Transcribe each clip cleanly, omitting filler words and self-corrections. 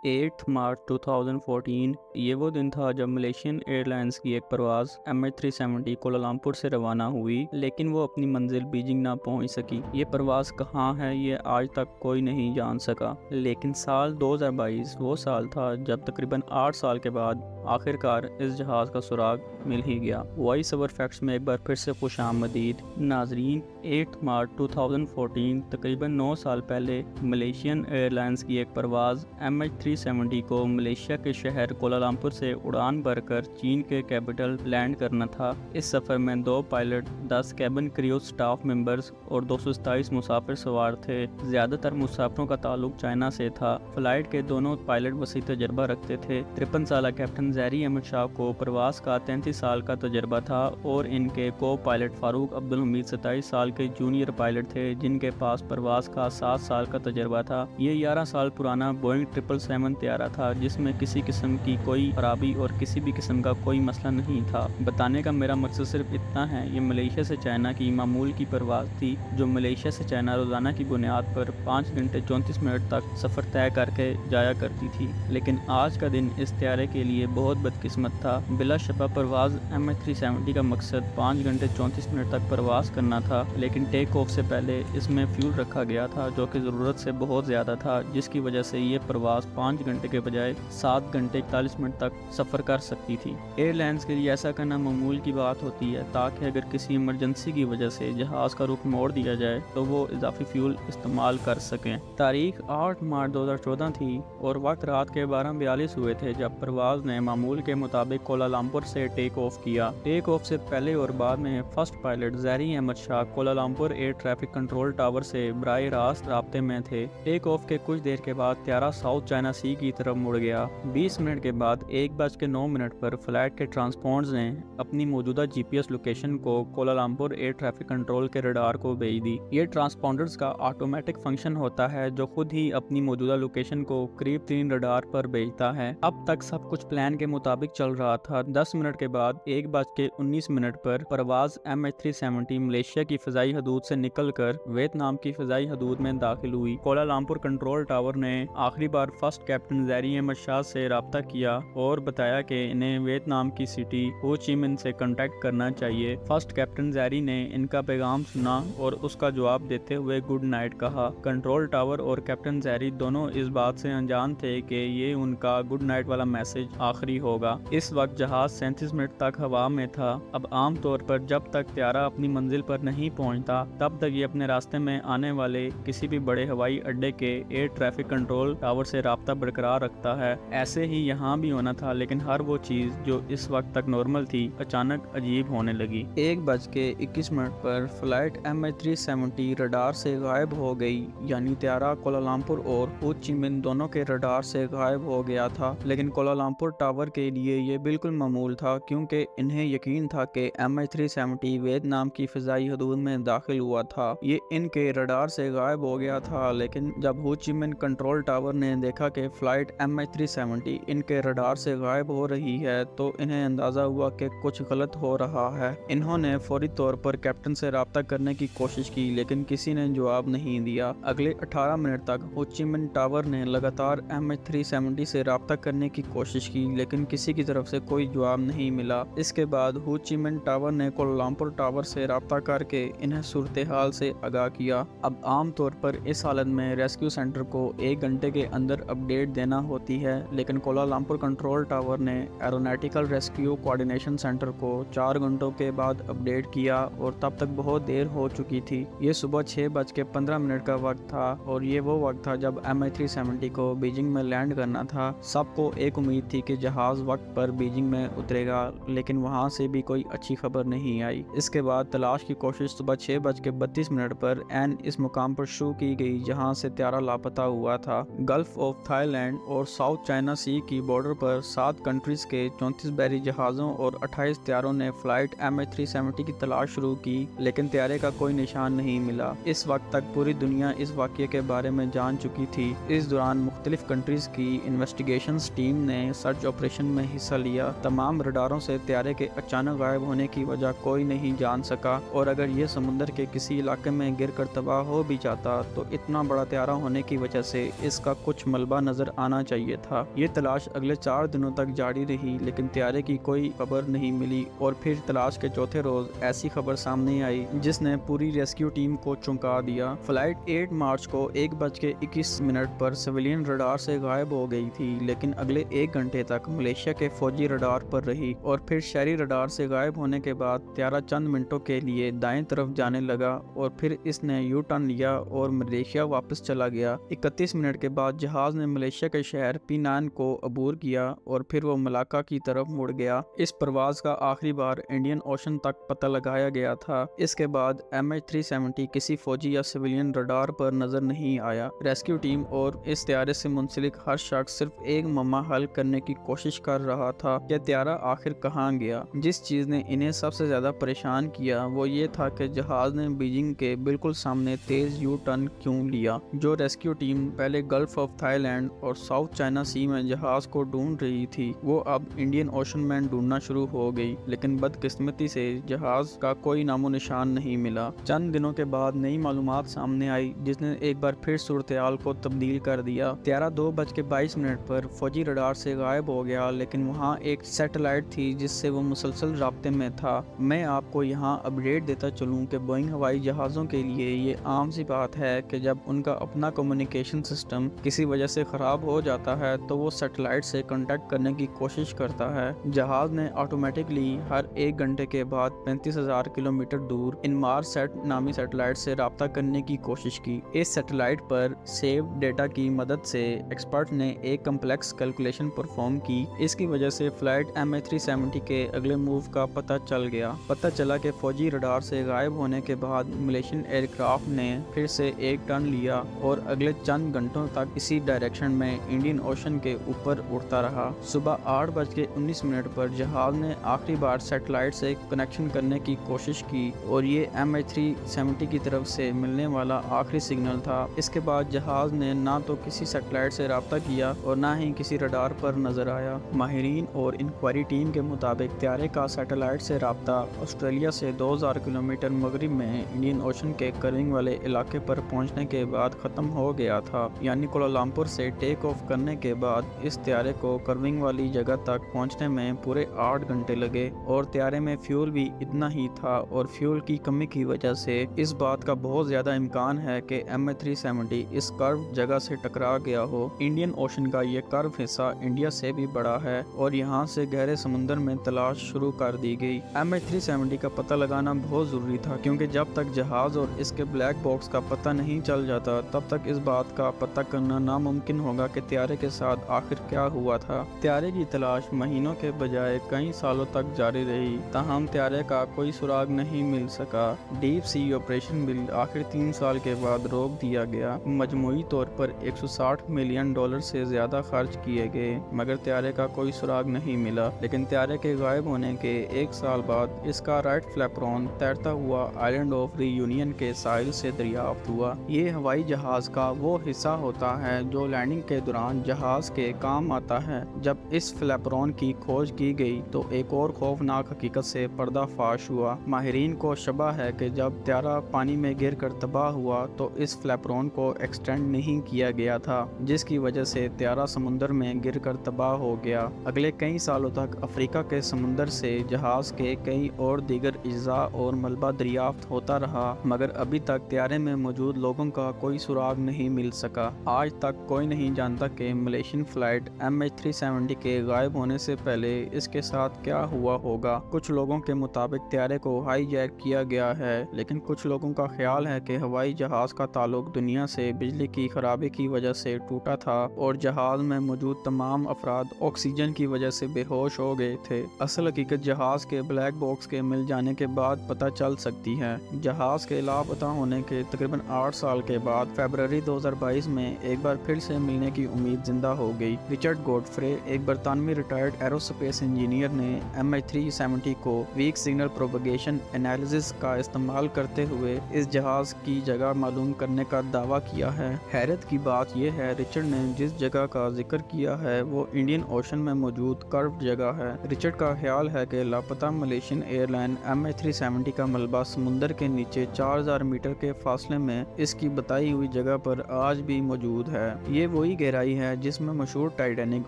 8 मार्च 2014 ये वो दिन था जब मलेशियन एयरलाइंस की एक परवाज़ MH370 कोलालमपुर से रवाना हुई, लेकिन वो अपनी मंजिल बीजिंग ना पहुंच सकी। ये परवाज़ कहाँ है ये आज तक कोई नहीं जान सका, लेकिन साल 2022 वो साल था जब तकरीबन 8 साल के बाद आखिरकार इस जहाज़ का सुराग मिल ही गया। वॉइस ओवर फैक्ट्स में एक बार फिर से खुशामदीद नाजरीन। 8 मार्च 2014 तकरीबन 9 साल पहले मलेशियन एयरलाइंस की एक परवाज़ MH370 को मलेशिया के शहर कोलालमपुर से उड़ान भरकर चीन के कैपिटल लैंड करना था। इस सफ़र में 2 pilot, 10 cabin crew staff members और 227 मुसाफिर सवार थे। ज़्यादातर मुसाफिरों का ताल्लुक चाइना से था। फ्लाइट के दोनों पायलट वसी तजर्बा रखते थे। 53 साल कैप्टन ज़हरी अहमद शाह को प्रवास का 33 साल का तजर्बा था और इनके को पायलट फारूक अब्दुल हमीद 27 साल के जूनियर पायलट थे, जिनके पास प्रवास का 7 साल का तजर्बा था। ये 11 साल पुराना बोइंग 777 तैयारा था, जिसमें किसी किस्म की कोई खराबी और किसी भी किस्म का कोई मसला नहीं था। बताने का मेरा मकसद सिर्फ इतना है, ये मलेशिया से चाइना की मामूल की परवाज़ थी, जो मलेशिया से चाइना रोज़ाना की बुनियाद पर 5 घंटे 34 मिनट तक सफ़र तय करके जाया करती थी। लेकिन आज का दिन इस तैयारे के लिए बहुत बदकिस्मत था। बिलाशबा परवाज़ MH370 का मकसद 5 घंटे 34 मिनट तक परवाज़ करना था, लेकिन टेक ऑफ से पहले इसमें फ्यूल रखा गया था जो कि ज़रूरत से बहुत ज़्यादा था, जिसकी वजह से ये परवाज़ 5 घंटे के बजाय 7 घंटे 41 मिनट तक सफ़र कर सकती थी। एयरलाइंस के लिए ऐसा करना मामूल की बात होती है, ताकि अगर किसी इमरजेंसी की वजह से जहाज़ का रुख मोड़ दिया जाए तो वो इजाफी फ्यूल इस्तेमाल कर सकें। तारीख 8 मार्च 2014 थी और वक्त रात के 12:42 हुए थे जब परवाज़ ने मामूल के मुताबिक कोलालमपुर से टेक ऑफ किया। टेक ऑफ से पहले और बाद में first pilot Zaharie Ahmad Shah Kuala Lumpur air traffic control tower से बराह रास्त राब्ते में थे। टेक ऑफ के कुछ देर के बाद त्यारा साउथ चाइना सी की तरफ मुड़ गया। 20 मिनट के बाद 1:09 पर फ्लाइट के ट्रांसपॉन्डर्स ने अपनी मौजूदा GPS लोकेशन को कोलालमपुर एयर ट्रैफिक कंट्रोल के रडार को भेज दी। ये ट्रांसपॉन्डर्स का ऑटोमेटिक फंक्शन होता है जो खुद ही अपनी मौजूदा लोकेशन को करीब 3 रडार पर भेजता है। अब तक सब कुछ प्लान के मुताबिक चल रहा था। 10 मिनट के बाद 1:19 पर परवाज़ MH370 मलेशिया की फ़िज़ाई हदूद से निकलकर वियतनाम की फ़िज़ाई हदूद में दाखिल हुई। कोलालमपुर कंट्रोल टावर ने आखिरी बार फर्स्ट कैप्टन ज़हरी अहमद शाह से रब्ता किया और बताया कि इन्हें वियतनाम की सिटी हो ची मिन्ह से कांटेक्ट करना चाहिए। फर्स्ट कैप्टन ज़हरी ने इनका पैगाम सुना और उसका जवाब देते हुए गुड नाइट कहा। कंट्रोल टावर और कैप्टन ज़हरी दोनों इस बात से अनजान थे कि ये उनका गुड नाइट वाला मैसेज आखिरी होगा। इस वक्त जहाज 37 मिनट तक हवा में था। अब आम तौर पर जब तक त्यारा अपनी मंजिल पर नहीं पहुंचता, तब तक ये अपने रास्ते में आने वाले किसी भी बड़े हवाई अड्डे के एयर ट्रैफिक कंट्रोल टावर से राब्ता बरकरार रखता है। ऐसे ही यहाँ भी होना था, लेकिन हर वो चीज जो इस वक्त तक नॉर्मल थी अचानक अजीब होने लगी। 1:21 पर फ्लाइट MH370 रडार से गायब हो गई, यानी त्यारा कोलालमपुर और हो ची मिन्ह दोनों के रडार से गायब हो गया था। लेकिन कोलालमपुर टावर के लिए ये बिल्कुल मामूल था, क्योंकि इन्हें यकीन था कि MH370 वियतनाम की फ़िज़ाई हदूद में दाखिल हुआ था। ये इनके रडार से गायब हो गया था, लेकिन जब हो ची मिन्ह कंट्रोल टावर ने देखा कि फ़्लाइट MH370 इनके रडार से गायब हो रही है, तो इन्हें अंदाज़ा हुआ कि कुछ गलत हो रहा है। इन्होंने फौरी तौर पर कैप्टन से रब्ता करने की कोशिश की, लेकिन किसी ने जवाब नहीं दिया। अगले 18 मिनट तक हो ची मिन्ह टावर ने लगातार MH370 से रब्ता करने की कोशिश की, लेकिन किसी की तरफ से कोई जवाब नहीं मिला। इसके बाद हो ची मिन्ह टावर ने कोलालमपुर टावर से रब्ता करके इन्हें सूरत हाल से आगाह किया। अब आम तौर पर इस हालत में रेस्क्यू सेंटर को 1 घंटे के अंदर अपडेट देना होती है, लेकिन कोलालमपुर कंट्रोल टावर ने एरोनॉटिकल रेस्क्यू कोऑर्डिनेशन सेंटर को 4 घंटों के बाद अपडेट किया और तब तक बहुत देर हो चुकी थी। ये सुबह 6:15 का वक्त था और ये वो वक्त था जब MH370 को बीजिंग में लैंड करना था। सबको एक उम्मीद थी कि जहाज वक्त पर बीजिंग में उतरेगा, लेकिन वहां से भी कोई अच्छी खबर नहीं आई। इसके बाद तलाश की कोशिश सुबह 6:32 पर एन इस मुकाम पर शुरू की गई जहां से त्यारा लापता हुआ था। गल्फ ऑफ थाईलैंड और साउथ चाइना सी की बॉर्डर पर 7 कंट्रीज के 34 बहरी जहाज़ों और 28 त्यारों ने फ्लाइट MH370 की तलाश शुरू की, लेकिन त्यारे का कोई निशान नहीं मिला। इस वक्त तक पूरी दुनिया इस वाक़ये के बारे में जान चुकी थी। इस दौरान मुख्तलिफ कंट्रीज की इन्वेस्टिगेशन टीम ने सर्च ऑपरेशन में हिस्सा लिया। तमाम रडारों से त्यारे के अचानक गायब होने की वजह कोई नहीं जान सका, और अगर ये समुद्र के किसी इलाके में गिर कर तबाह हो भी जाता तो इतना बड़ा त्यारा होने की वजह से इसका कुछ मलबा नजर आना चाहिए था। ये तलाश अगले 4 दिनों तक जारी रही, लेकिन त्यारे की कोई खबर नहीं मिली और फिर तलाश के चौथे रोज ऐसी खबर सामने आई जिसने पूरी रेस्क्यू टीम को चौंका दिया। फ्लाइट 8 मार्च को 1:21 पर सिविलियन रडार से गायब हो गई थी, लेकिन अगले 1 घंटे तक मलेशिया के फौजी रडार पर रही और फिर शहरी रडार से गायब होने के बाद त्यारा चंद मिनटों के लिए दाएं तरफ जाने लगा और फिर इसने यू टर्न लिया और मलेशिया वापस चला गया। 31 मिनट के बाद जहाज ने मलेशिया के शहर पीनान को अबूर किया और फिर वो मलाक्का की तरफ मुड़ गया। इस परवाज का आखिरी बार इंडियन ओशन तक पता लगाया गया था। इसके बाद MH370 किसी फौजी या सिविलियन रडार पर नजर नहीं आया। रेस्क्यू टीम और इस त्यारे से मुंसलिक हर शख्स सिर्फ एक मम्मा हल करने की कोशिश कर रहा था कि त्यारा आखिर कहाँ गया। जिस चीज ने इन्हें सबसे ज्यादा परेशान किया वो ये था कि जहाज ने बीजिंग के बिल्कुल सामने तेज यू टर्न क्यों लिया। जो रेस्क्यू टीम पहले गल्फ ऑफ थाईलैंड और साउथ चाइना सी में जहाज को ढूंढ रही थी वो अब इंडियन ओशन में ढूंढना शुरू हो गई, लेकिन बदकिस्मती से जहाज का कोई नामो निशान नहीं मिला। चंद दिनों के बाद नई मालूमात सामने आई जिसने एक बार फिर सूरत-ए-हाल को तब्दील कर दिया। त्यारा 2:22 पर फौजी रडार से गायब हो गया, लेकिन वहाँ एक सैटेलाइट थी जिससे वो मुसलसल राब्ते में था। मैं आपको यहाँ अपडेट देता चलूँ कि बोइंग हवाई जहाज़ों के लिए ये आम सी बात है कि जब उनका अपना कम्युनिकेशन सिस्टम किसी वजह से ख़राब हो जाता है तो वो सैटेलाइट से कांटेक्ट करने की कोशिश करता है। जहाज ने ऑटोमेटिकली हर 1 घंटे के बाद 35,000 किलोमीटर दूर इनमार सेट नामी सैटेलाइट से राब्ता करने की कोशिश की। इस सैटेलाइट पर सेव डेटा की मदद से एक्सपर्ट ने एक कम्प्लेक्स कैलकुलेशन परफॉर्म की। इसकी वजह से फ्लाइट MH370 के अगले मूव का पता चल गया। पता चला कि फौजी रडार से गायब होने के बाद मलेशियन एयरक्राफ्ट ने फिर से एक टर्न लिया और अगले चंद घंटों तक इसी डायरेक्शन में इंडियन ओशन के ऊपर उड़ता रहा। सुबह 8:19 पर जहाज ने आखिरी बार सैटेलाइट से कनेक्शन करने की कोशिश की और ये MH370 की तरफ से मिलने वाला आखिरी सिग्नल था। इसके बाद जहाज ने ना तो किसी सैटेलाइट से राब्ता किया और ना ही किसी रडार पर नजर आया। माहिरीन और इंक्वायरी टीम के मुताबिक त्यारे का सैटेलाइट से राब्ता ऑस्ट्रेलिया से 2000 किलोमीटर मगरिब में इंडियन ओशन के कर्विंग वाले इलाके पर पहुंचने के बाद खत्म हो गया था। यानी कोलालमपुर से टेक ऑफ करने के बाद इस त्यारे को कर्विंग वाली जगह तक पहुंचने में पूरे 8 घंटे लगे और त्यारे में फ्यूल भी इतना ही था और फ्यूल की कमी की वजह से इस बात का बहुत ज्यादा इम्कान है कि MH370 इस कर्व जगह से टकरा गया हो। इंडियन ओशन का ये कर्व हिस्सा इंडिया से भी बड़ा है और यहाँ से गहरे समुद्र में तलाश शुरू कर दी गई। MH370 का पता लगाना बहुत जरूरी था क्योंकि जब तक जहाज और इसके ब्लैक बॉक्स का पता नहीं चल जाता तब तक इस बात का पता करना नामुमकिन होगा कि त्यारे के साथ आखिर क्या हुआ था। त्यारे की तलाश महीनों के बजाय कई सालों तक जारी रही, ताहम त्यारे का कोई सुराग नहीं मिल सका। डीप सी ऑपरेशन बिल आखिर 3 साल के बाद रोक दिया गया। मजमूई तौर पर $160 मिलियन से ज्यादा खर्च किए गए मगर त्यारे का कोई सुराग नहीं मिला। लेकिन त्यारे के गायब होने के 1 साल बाद इसका राइट फ्लैपरॉन तैरता हुआ आइलैंड ऑफ रियूनियन के साहिल से दरियाफ्त हुआ। ये हवाई जहाज का वो हिस्सा होता है जो लैंडिंग के दौरान जहाज के काम आता है। जब इस फ्लैपरॉन की खोज की गई तो एक और खौफनाक हकीकत से पर्दाफाश हुआ। माहिरीन को शबा है कि जब त्यारा पानी में गिर कर तबाह हुआ तो इस फ्लैपरॉन को एक्सटेंड नहीं किया गया था, जिसकी वजह से त्यारा समुद्र में गिर कर तबाह हो गया। अगले कई सालों तक अफ्रीका के समुद्र से जहाज के कई और दीगर अज्जा और मलबा दरियाफ्त होता रहा मगर अभी तक त्यारे में मौजूद लोगों का कोई सुराग नहीं मिल सका। आज तक कोई नहीं जानता कि मलेशियन फ्लाइट MH370 के गायब होने से पहले इसके साथ क्या हुआ होगा। कुछ लोगों के मुताबिक त्यारे को हाईजैक किया गया है, लेकिन कुछ लोगों का ख्याल है कि हवाई जहाज का ताल्लुक दुनिया से बिजली की खराबी की वजह से टूटा था और जहाज में मौजूद तमाम अफराद ऑक्सीजन की वजह से बेहोश हो गए थे। असल हकीकत जहाज के ब्लैक बॉक्स के मिल जाने के बाद पता चल सकती है। जहाज के लापता होने के तकरीबन 8 साल के बाद फरवरी 2022 में एक बार फिर से मिलने की उम्मीद जिंदा हो गई। रिचर्ड गॉडफ्रे, एक बरतानवी रिटायर्ड एरोस्पेस इंजीनियर ने MH370 को वीक सिग्नल प्रोपगेशन एनालिसिस का इस्तेमाल करते हुए इस जहाज की जगह मालूम करने का दावा किया है। हैरत की बात यह है रिचर्ड ने जिस जगह का जिक्र किया है वो इंडियन ओशन में मौजूद कर्व जगह है। रिचर्ड का ख्याल है कि लापता मलेशियन एयरलाइन MH370 का मलबा समुद्र के नीचे 4000 मीटर के फासले में इसकी बताई हुई जगह पर आज भी मौजूद है। ये वो वही गहराई है जिसमें मशहूर टाइटैनिक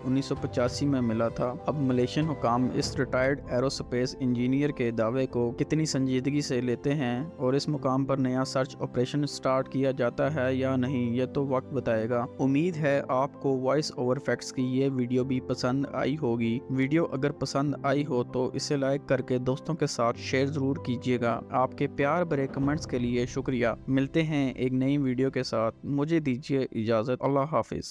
1985 में मिला था। अब मलेशियन हुकाम इस रिटायर्ड एरोस्पेस इंजीनियर के दावे को कितनी संजीदगी से लेते हैं और इस मुकाम पर नया सर्च ऑपरेशन स्टार्ट किया जाता है या नहीं, ये तो वक्त बताएगा। उम्मीद है आपको वॉइस ओवर फैक्ट्स की ये वीडियो भी पसंद आई होगी। वीडियो अगर पसंद आई हो तो इसे लाइक करके दोस्तों के साथ शेयर जरूर कीजिएगा। आपके प्यार भरे कमेंट्स के लिए शुक्रिया। मिलते हैं एक नई वीडियो के साथ, मुझे दीजिए इजाज़त। अल्लाह हाफिज़।